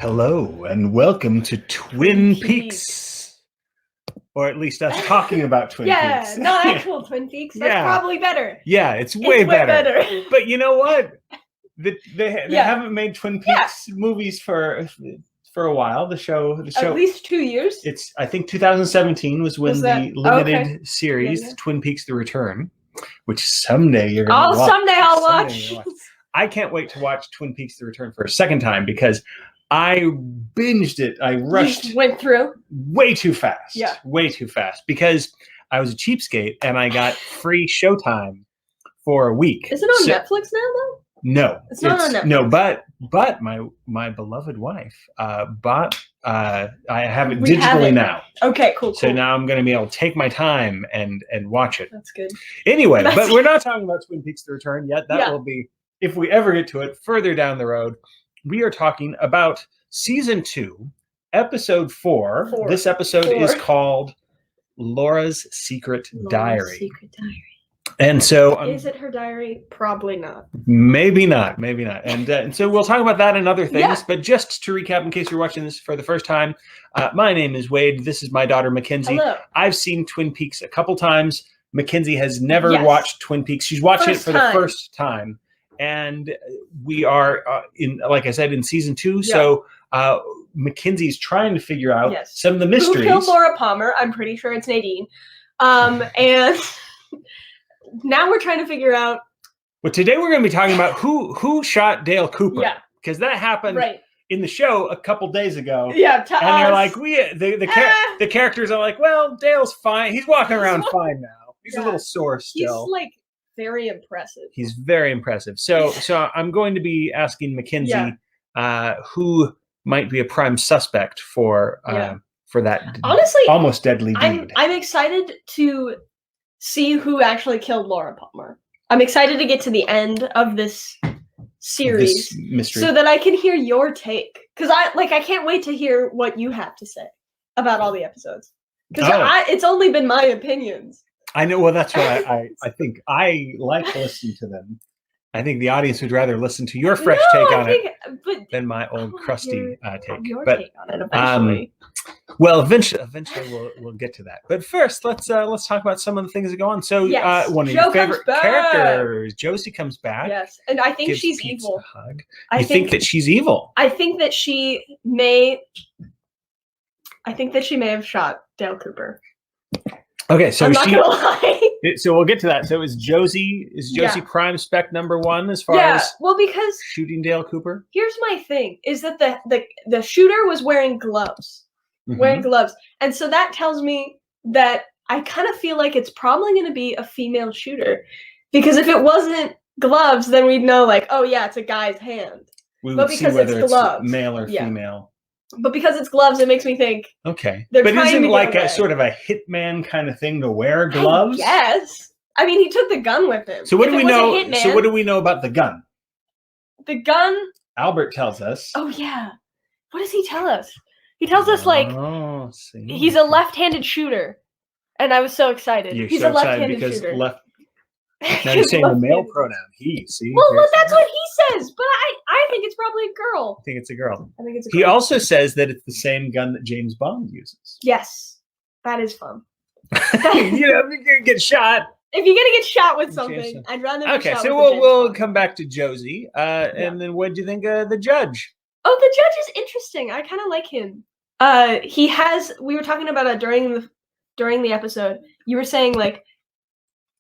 Hello and welcome to Twin Peaks. Or at least us talking about Twin Peaks. Yeah, not actual Twin Peaks. That's probably better. Yeah, it's way better. But you know what? They haven't made Twin Peaks movies for a while. The show at least 2 years. I think 2017 was when the limited series Twin Peaks: The Return, which someday you're gonna watch. Someday I'll watch. I can't wait to watch Twin Peaks: The Return for a second time because I binged it. I rushed. You went through way too fast. Yeah, way too fast because I was a cheapskate and I got free Showtime for a week. Is it on Netflix now though? No, it's not on Netflix. No, but my beloved wife bought. I have it digitally now. Okay, cool. So now I'm going to be able to take my time and watch it. That's good. Anyway, but we're not talking about Twin Peaks: The Return yet. That will be, if we ever get to it, further down the road. We are talking about season 2, episode 4. This episode is called Laura's Secret Diary. Secret Diary. And so, is it her diary? Probably not. Maybe not. And so we'll talk about that and other things. Yeah. But just to recap, in case you're watching this for the first time, my name is Wade. This is my daughter, Mackenzie. Hello. I've seen Twin Peaks a couple times. Mackenzie has never watched Twin Peaks. She's watched it for the first time. And we are like I said, in season 2. Yeah. So Mackenzie's trying to figure out some of the mysteries. Who killed Laura Palmer? I'm pretty sure it's Nadine. And now we're trying to figure out. Well, today we're going to be talking about who shot Dale Cooper. Yeah, because that happened in the show a couple days ago. Yeah, and they're like, the characters are like, well, Dale's fine. He's walking around fine now. He's a little sore still. He's like very impressive. He's very impressive. So I'm going to be asking Mackenzie who might be a prime suspect for that honestly almost deadly deed. I'm excited to see who actually killed Laura Palmer. I'm excited to get to the end of this series, this mystery, so that I can hear your take. Because I can't wait to hear what you have to say about all the episodes. Because it's only been my opinions. I know. Well, that's what I think. I like listening to them. I think the audience would rather listen to your fresh take on it than my old crusty take. Your take on it eventually. Well, eventually we'll get to that. But first, let's talk about some of the things that go on. So, one of your favorite characters, Josie, comes back. Yes, and I think she's evil. A hug. I think that she's evil. I think that she may have shot Dale Cooper. Okay, so I'm not gonna lie. So we'll get to that. So is Josie prime spec number 1 as far as because shooting Dale Cooper? Here's my thing: is that the shooter was wearing gloves, and so that tells me that I kind of feel like it's probably going to be a female shooter, because if it wasn't gloves, then we'd know it's a guy's hand. We would see whether it's male or female. But because it's gloves, it makes me think. Okay, but isn't it like a sort of a hitman kind of thing to wear gloves? Yes. I mean, he took the gun with him. So what do we know? So what do we know about the gun? The gun. Albert tells us. Oh yeah. What does he tell us? He tells us he's a left-handed shooter, and I was so excited. He's a left-handed shooter. Now you're saying the male pronoun, he. See? Well, that's what he says, but I think it's probably a girl. I think it's a girl. He also says that it's the same gun that James Bond uses. Yes, that is fun. If you're gonna get shot. If you're gonna get shot with something, I'd rather. Okay, so we'll come back to Josie, and then what do you think of the judge? Oh, the judge is interesting. I kind of like him. We were talking about it during the episode. You were saying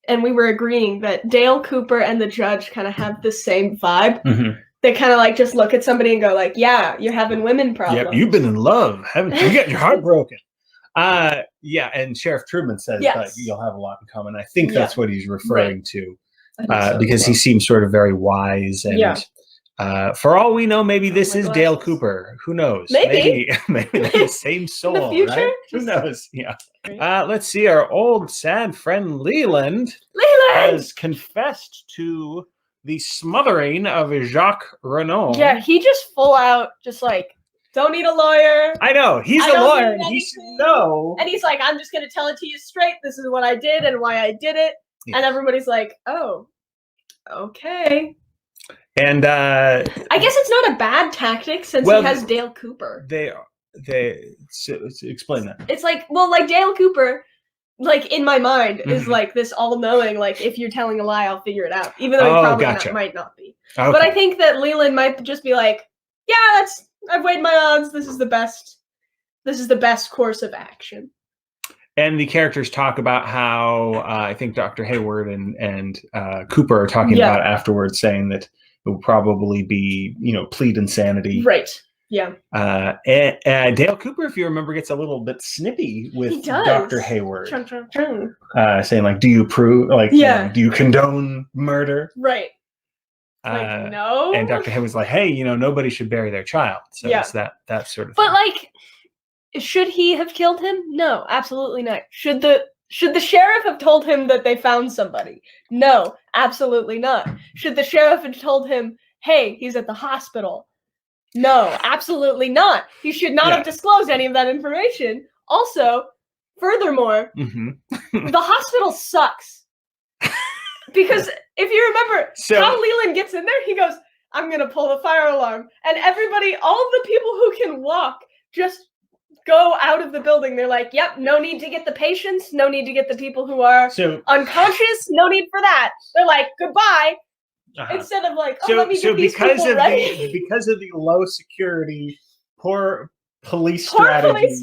and we were agreeing that Dale Cooper and the judge kind of have the same vibe. Mm-hmm. They kind of just look at somebody and go yeah, you're having women problems. Yeah, you've been in love, haven't you? You got your heart broken. And Sheriff Truman says that you'll have a lot in common. I think that's what he's referring to, because he seems sort of very wise. And for all we know, maybe this is Dale Cooper. Who knows? Maybe they're the same soul. In the future? Right? Who knows? Yeah. Let's see. Our old sad friend Leland has confessed to the smothering of Jacques Renault. Yeah, he just full out don't need a lawyer. I know. He's a lawyer. And he should know. And he's like, I'm just going to tell it to you straight. This is what I did and why I did it. Yeah. And everybody's like, oh, okay. And I guess it's not a bad tactic since he has Dale Cooper. So explain that. It's like, well, like Dale Cooper, like in my mind, is like this all-knowing, like if you're telling a lie, I'll figure it out, even though he probably might not be. Okay. But I think that Leland might just be like, yeah, I've weighed my odds. This is the best course of action. And the characters talk about how I think Dr. Hayward and Cooper are talking about afterwards, saying that it will probably be, plead insanity. Right. Yeah. And Dale Cooper, if you remember, gets a little bit snippy with Dr. Hayward. Chun, chun, chun. Saying like, do you approve? Like, do you condone murder? Right. No. And Dr. Hayward's like, hey, nobody should bury their child. So it's that sort of thing. But like, should he have killed him? No, absolutely not. Should the sheriff have told him that they found somebody? No, absolutely not. Should the sheriff have told him, hey, he's at the hospital? No, absolutely not. He should not have disclosed any of that information. Also, furthermore, the hospital sucks. Because if you remember how Leland gets in there, he goes, I'm going to pull the fire alarm. And everybody, all of the people who can walk, just go out of the building. They're like, yep, no need to get the patients, no need to get the people who are unconscious, no need for that. They're like, goodbye. Instead of like, let me get these people ready. Because of the low security, poor police strategy.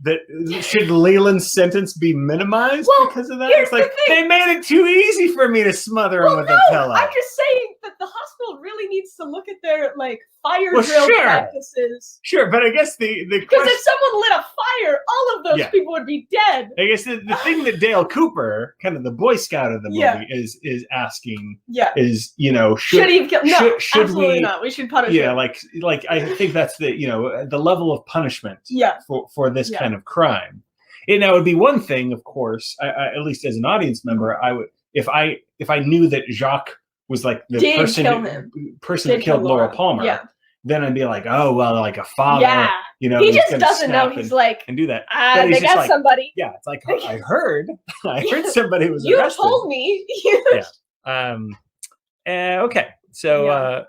That should Leland's sentence be minimized because of that? It's like they made it too easy for me to smother him with a pillow. I'm just saying that the hospital really needs to look at their fire drill practices. Sure, but I guess the because if someone lit a fire, all of those people would be dead. I guess the thing that Dale Cooper, kind of the Boy Scout of the movie, is asking is should he have killed? No, absolutely not. We should punish him. Yeah, like I think that's the the level of punishment for this kind of crime. And that would be one thing, of course. I at least as an audience member, I would if I knew that Jacques was like the person who killed Laura Palmer. Yeah. Then I'd be like, oh well, like a father. Yeah. He just doesn't know. He's like, and do that. They got somebody. Yeah, it's like I heard somebody was you arrested. You told me. Okay, so.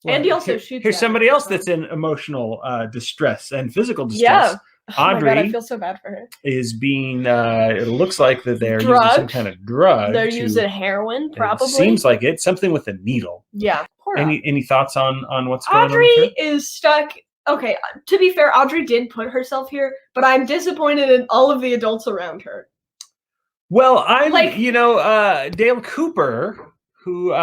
Andy also shoots. Here's somebody else that's in emotional distress and physical distress. Audrey, oh my God, I feel so bad for her. Is being, it looks like that they're using some kind of drug. They're using heroin, probably. It seems like it. Something with a needle. Yeah. Any thoughts on what's going on? Audrey is stuck. Okay, to be fair, Audrey did put herself here, but I'm disappointed in all of the adults around her. Well, I'm Dale Cooper, who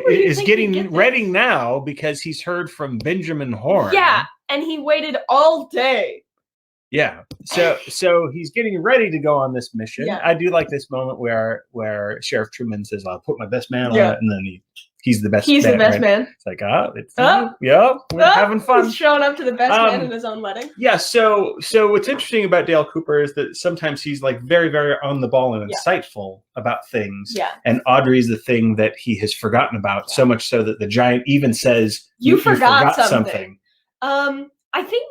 is getting ready now because he's heard from Benjamin Horne. Yeah, and he waited all day. Yeah, so he's getting ready to go on this mission. Yeah. I do like this moment where Sheriff Truman says, "I'll put my best man on it," and then he's the best. He's the best man. It's like, we're having fun. He's showing up to the best man in his own wedding. Yeah. So what's interesting about Dale Cooper is that sometimes he's like very, very on the ball and insightful about things. Yeah. And Audrey's the thing that he has forgotten about, so much so that the giant even says, "You forgot something." I think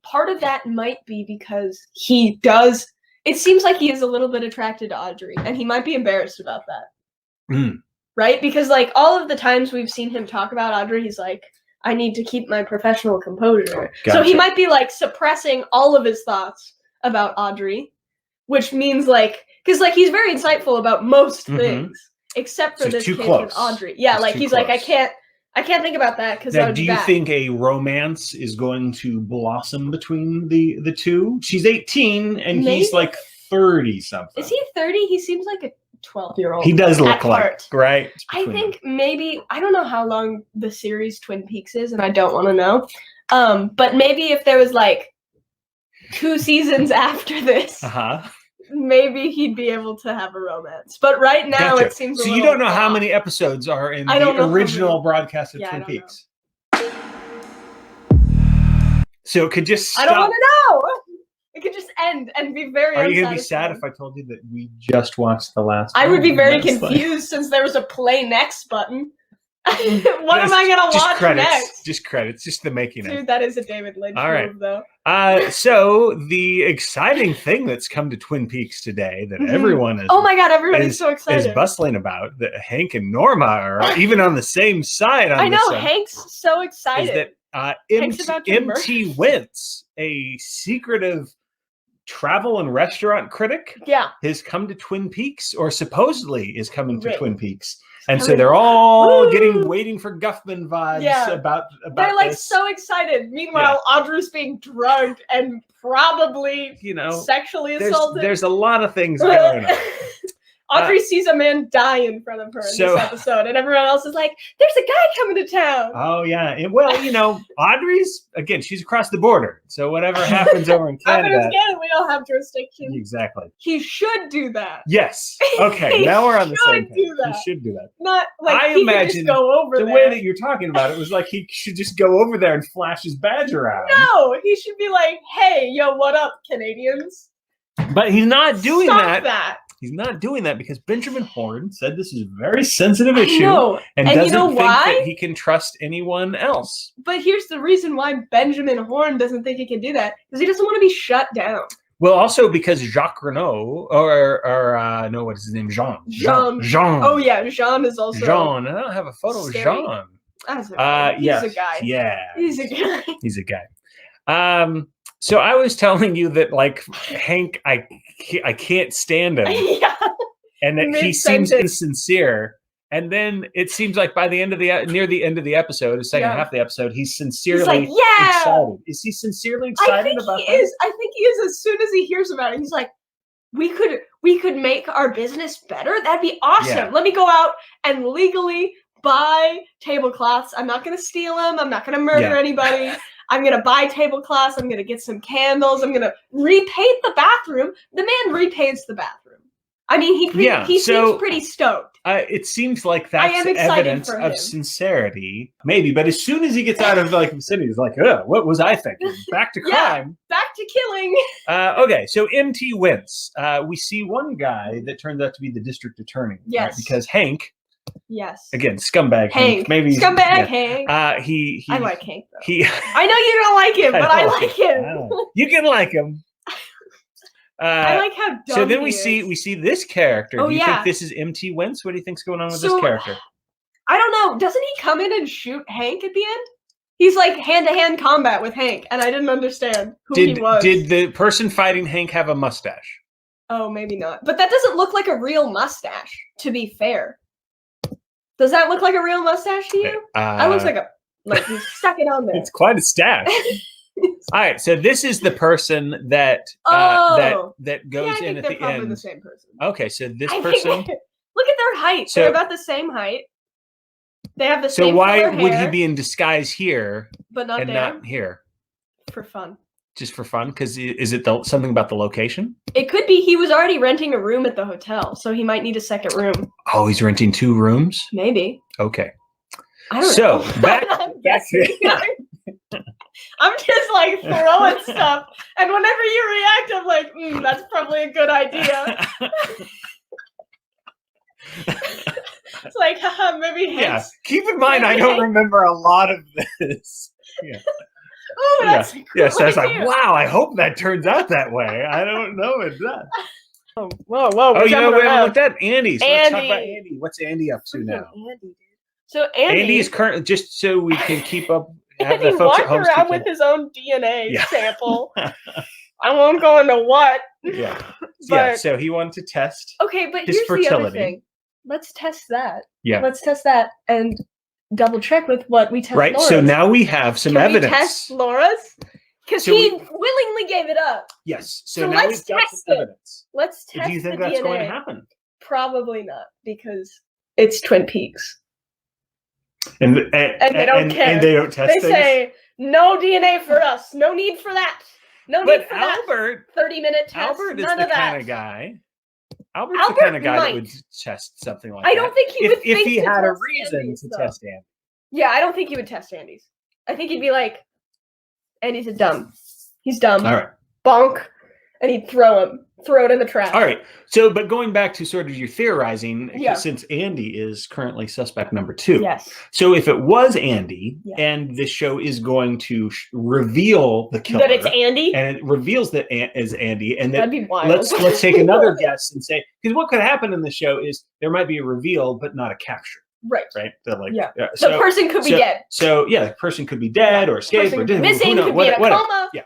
part of that might be because he does. It seems like he is a little bit attracted to Audrey, and he might be embarrassed about that. Right? Because all of the times we've seen him talk about Audrey, he's like, I need to keep my professional composure. Gotcha. So he might be suppressing all of his thoughts about Audrey, which means because he's very insightful about most things, except for this case with Audrey. Yeah, he's like, I can't think about that because do you think a romance is going to blossom between the two? She's 18 and he's 30 something. Is he 30? He seems like a 12-year-old. He does look like, right? I think maybe, I don't know how long the series Twin Peaks is, and I don't want to know. But maybe if there was 2 seasons after this, maybe he'd be able to have a romance. But right now it seems so you don't know how many episodes are in the original broadcast of Twin Peaks. So it could just stop. I don't want to know. It could just end and be very Are you going to be sad if I told you that we just watched the last one? I would be very confused since there was a play next button. What am I gonna watch next? Just credits, just the making of. Dude, that is a David Lynch move, though. So the exciting thing that's come to Twin Peaks today that everyone is everybody's so excited. Is bustling about that Hank and Norma are even on the same side on I know, Hank's so excited. Is that MT Wentz, a secretive travel and restaurant critic, has come to Twin Peaks, or supposedly is coming to Twin Peaks. And so they're all waiting for Guffman vibes about they're like this. So excited. Meanwhile, Audrey's being drugged and probably, sexually assaulted. There's a lot of things going on. Audrey sees a man die in front of her in this episode, and everyone else is like, there's a guy coming to town. Oh, yeah. Well, Audrey's, again, she's across the border. So whatever happens over in Canada. We don't have jurisdiction. Exactly. He should do that. Yes. Okay, now we're on the same page. He should do that. Not like I imagine just go over the way that you're talking about it was like he should just go over there and flash his badge around. No, he should be like, hey, yo, what up, Canadians? But he's not doing that. He's not doing that because Benjamin Horne said this is a very sensitive issue and doesn't think that he can trust anyone else. But here's the reason why Benjamin Horne doesn't think he can do that, because he doesn't want to be shut down. Well, also because Jacques Renault, or no, what is his name? Jean. Oh yeah, Jean is also. Jean, and I don't have a photo of Jean. He's a guy. Yeah, he's a guy. He's a guy. So I was telling you that, like, Hank, I can't stand him, and that he seems insincere. And then it seems like by the end of near the end of the episode, the second half of the episode, he's sincerely excited. Is he sincerely excited about that? I think he is. As soon as he hears about it, he's like, we could make our business better. That'd be awesome. Yeah. Let me go out and legally buy tablecloths. I'm not going to steal them. I'm not going to murder anybody. I'm going to buy tablecloths. I'm going to get some candles. I'm going to repaint the bathroom. The man repaints the bathroom. I mean, he seems pretty stoked. It seems like that's evidence of sincerity, maybe. But as soon as he gets out of the vicinity, he's like, what was I thinking? Back to crime. Back to killing. Okay, so MT Wentz. We see one guy that turns out to be the district attorney. Yes. Right? Because Hank. Yes. Again, scumbag Hank. Maybe Hank. I like Hank though. I know you don't like him, but I like him. You can like him. I like how dumb so then we see this character. Do you think this is MT Wentz? What do you think's going on with this character? I don't know. Doesn't he come in and shoot Hank at the end? He's like hand-to-hand combat with Hank, and I didn't understand who he was. Did the person fighting Hank have a mustache? Oh, maybe not. But that doesn't look like a real mustache, to be fair. Does that look like a real mustache to you? That looks like you stuck it on there. It's quite a stash. All right, so this is the person that that goes in at the end. Probably the same person. Okay, so this person. Look at their height. They're about the same height. They have the same. So why would he be in disguise here, but not not here? For fun. Just for fun? Because is it something about the location? It could be he was already renting a room at the hotel, so he might need a second room. Oh, he's renting 2 rooms? Maybe. Okay. I don't know. So back I'm just like throwing stuff, and whenever you react, I'm like, that's probably a good idea. It's like, haha, maybe Hank's. Yeah. Keep in mind, I don't remember a lot of this. Yeah. Oh, that's cool. Yes, I was like, wow, I hope that turns out that way. I don't know if that. Whoa. Oh, we haven't looked at Andy. So let's talk about Andy. What's Andy up to now? So Andy's currently, just so we can keep up. Andy walked around with his own DNA sample. I won't go into what. Yeah. So he wanted to test. Okay, but his here's fertility. The other thing. Let's test that. Yeah. Let's test that and double check with what we test. Right. Laura's. So now we have some evidence. We test Laura's because he willingly gave it up. Yes. So now we've got some evidence. Let's test. Do you think that's going to happen? Probably not, because it's Twin Peaks. And they don't care. And they don't test things. They say, no DNA for us. No need for that. No need for Albert, that. 30-minute test. Albert is None the of that. Kind of guy. Albert's the kind of guy that would test something like that. I don't think he would if he had a reason to test Andy. Yeah, I don't think he would test Andy's. I think he'd be like, Andy's dumb. He's dumb. All right. Bonk. And he'd throw him. throw it in the trash. All right. So, but going back to sort of your theorizing, Yeah. since Andy is currently suspect number 2. Yes. So if it was Andy, and this show is going to reveal the killer, that it's Andy, and it reveals that is Andy, and that'd be wild. Let's take another guess and say, because what could happen in the show is there might be a reveal, but not a capture. Right. So, the person could be dead. So the person could be dead or escaped or missing, could be in a coma. Yeah.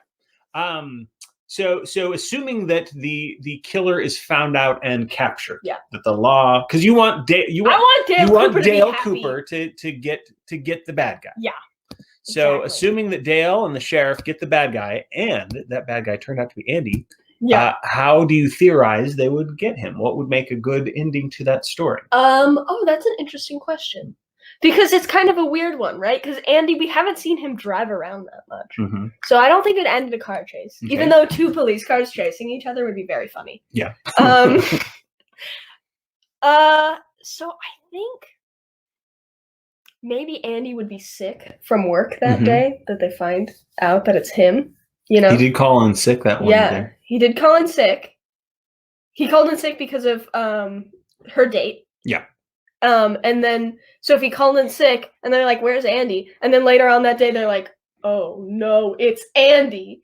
So assuming that the killer is found out and captured, that the law, because you want Dale Cooper to get the bad guy. Yeah. So assuming that Dale and the sheriff get the bad guy, and that bad guy turned out to be Andy, how do you theorize they would get him? What would make a good ending to that story? Oh, that's an interesting question. Because it's kind of a weird one, right? Because Andy, we haven't seen him drive around that much. Mm-hmm. So I don't think it ended a car chase. Okay. Even though 2 police cars chasing each other would be very funny. Yeah. So I think maybe Andy would be sick from work that day, that they find out that it's him. You know? He did call in sick that one day. Yeah, he did call in sick. He called in sick because of her date. Yeah. And then, so if he called in sick, and they're like, where's Andy? And then later on that day, they're like, oh no, it's Andy.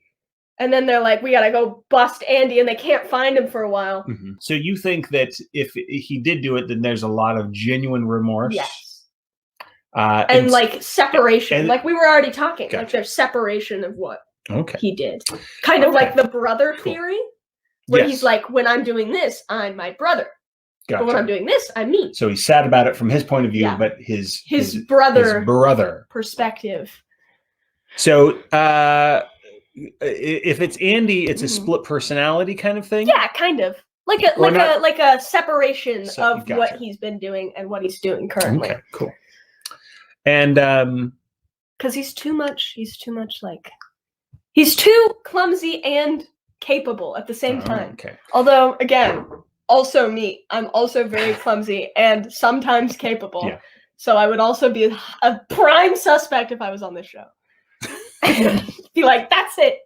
And then they're like, we gotta go bust Andy, and they can't find him for a while. Mm-hmm. So you think that if he did do it, then there's a lot of genuine remorse? Yes. And like separation. Like we were already talking. Gotcha. Like there's separation of what he did. Kind of like the brother theory, where he's like, when I'm doing this, I'm my brother. Gotcha. But when I'm doing this, I'm me. So he's sad about it from his point of view, but his brother perspective. So if it's Andy, it's a split personality kind of thing. Yeah, kind of like a separation of what he's been doing and what he's doing currently. Okay, cool. And because he's too much like he's too clumsy and capable at the same time. Okay. Although again. Also me. I'm also very clumsy and sometimes capable. Yeah. So I would also be a prime suspect if I was on this show. Be like, that's it.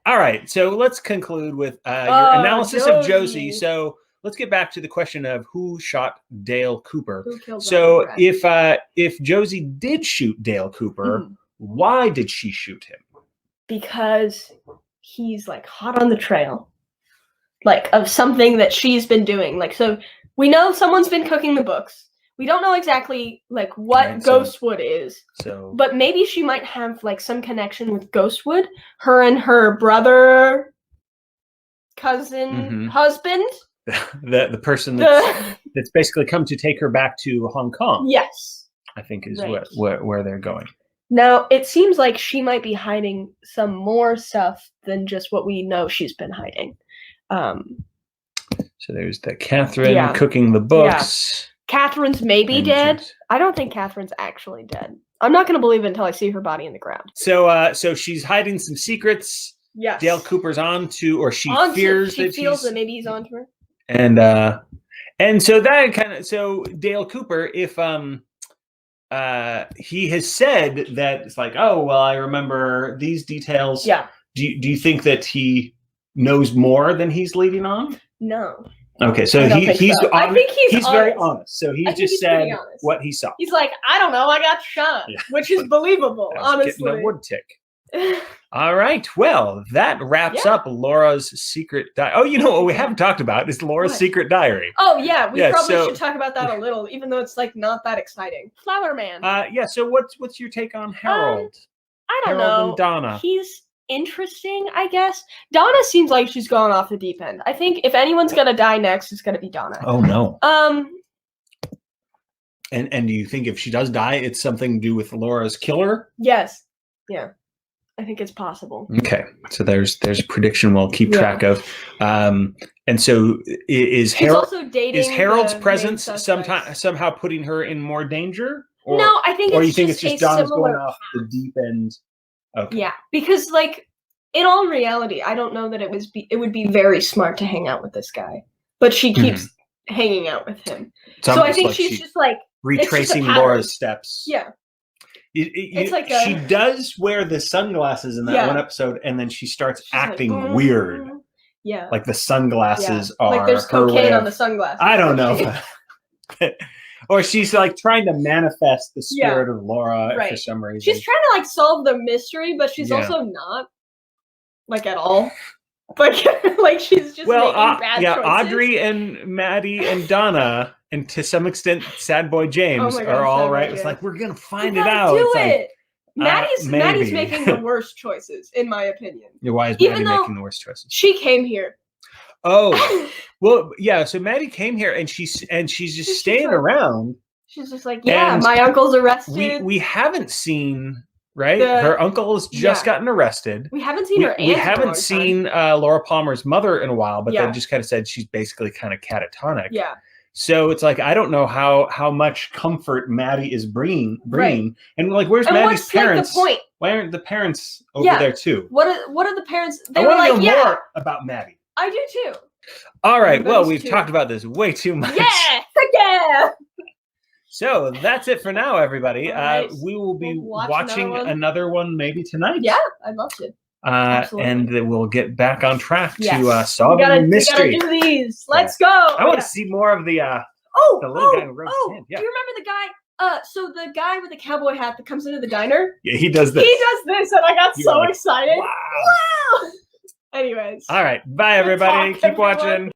All right. So let's conclude with your analysis of Josie. So let's get back to the question of who shot Dale Cooper. Who killed so if Josie did shoot Dale Cooper, why did she shoot him? Because he's like hot on the trail. Like of something that she's been doing. Like, so we know someone's been cooking the books. We don't know exactly like what Ghostwood is. So, but maybe she might have like some connection with Ghostwood. Her and her brother, cousin, husband. The person that's basically come to take her back to Hong Kong. Yes. I think is where they're going. Now, it seems like she might be hiding some more stuff than just what we know she's been hiding. So there's the Catherine cooking the books. Yeah. Catherine's maybe dead. I don't think Catherine's actually dead. I'm not going to believe it until I see her body in the ground. So she's hiding some secrets. Yes. Dale Cooper's onto, or she feels that maybe he's onto her. And so that kind of, so Dale Cooper, if he has said that it's like, oh well, I remember these details. Yeah. Do you think that he knows more than he's leading on? No. Okay, so he's I think he's very honest. So he just said what he saw. He's like, I don't know, I got shot, which is believable, honestly. Getting a wood tick. All right, well, that wraps up Laura's secret diary. Oh, you know what we haven't talked about is Laura's secret diary. Oh yeah, we probably should talk about that a little, even though it's like not that exciting. Flower Man. So what's your take on Harold? I don't know. Harold and Donna. He's interesting, I guess. Donna seems like she's gone off the deep end. I think if anyone's gonna die next, it's gonna be Donna. Oh no. And do you think if she does die, it's something to do with Laura's killer? Yes. Yeah. I think it's possible. Okay. So there's a prediction we'll keep track of. And so is Harold's presence somehow putting her in more danger? Or, no, I think you think it's just Donna's going off the deep end? Okay. Yeah, because like in all reality, I don't know that it would be very smart to hang out with this guy, but she keeps hanging out with him. So I think like she's just like retracing Laura's steps. Yeah. It's like she does wear the sunglasses in that one episode, and then she starts acting like, weird. Yeah. Like the sunglasses are like there's her way cocaine of, on the sunglasses. I don't know. Or she's like trying to manifest the spirit of Laura for some reason. She's trying to like solve the mystery, but she's also not like at all. Like she's just making bad choices. Audrey and Maddie and Donna, and to some extent, Sad Boy James are all right. It's like we're gonna find it out. Do it's it. Like, Maddie's making the worst choices, in my opinion. Yeah, why is Maddie making the worst choices? She came here. Oh, well, yeah. So Maddie came here, and she's just staying around. She's just like, my uncle's arrested. We haven't seen. Right, her uncle has just gotten arrested. We haven't seen her. We haven't seen Laura Palmer's mother in a while, but they've just kind of said she's basically kind of catatonic. Yeah. So it's like I don't know how much comfort Maddie is bringing, and like where's Maddie's parents? Like, the point? Why aren't the parents over there too? What are the parents? They were like, know more about Maddie. I do too. All right. Well, we've talked about this way too much. Yeah. So that's it for now, everybody. We will be watching another one maybe tonight. Yeah, I'd love to. And then we'll get back on track to solving the mystery. We gotta do these. Let's go. I want to see more of the little guy who rose his hand. Yeah. Do you remember the guy? So the guy with the cowboy hat that comes into the diner? Yeah, he does this. And I got so excited. Wow. Anyways. All right. Bye, everybody. Keep watching.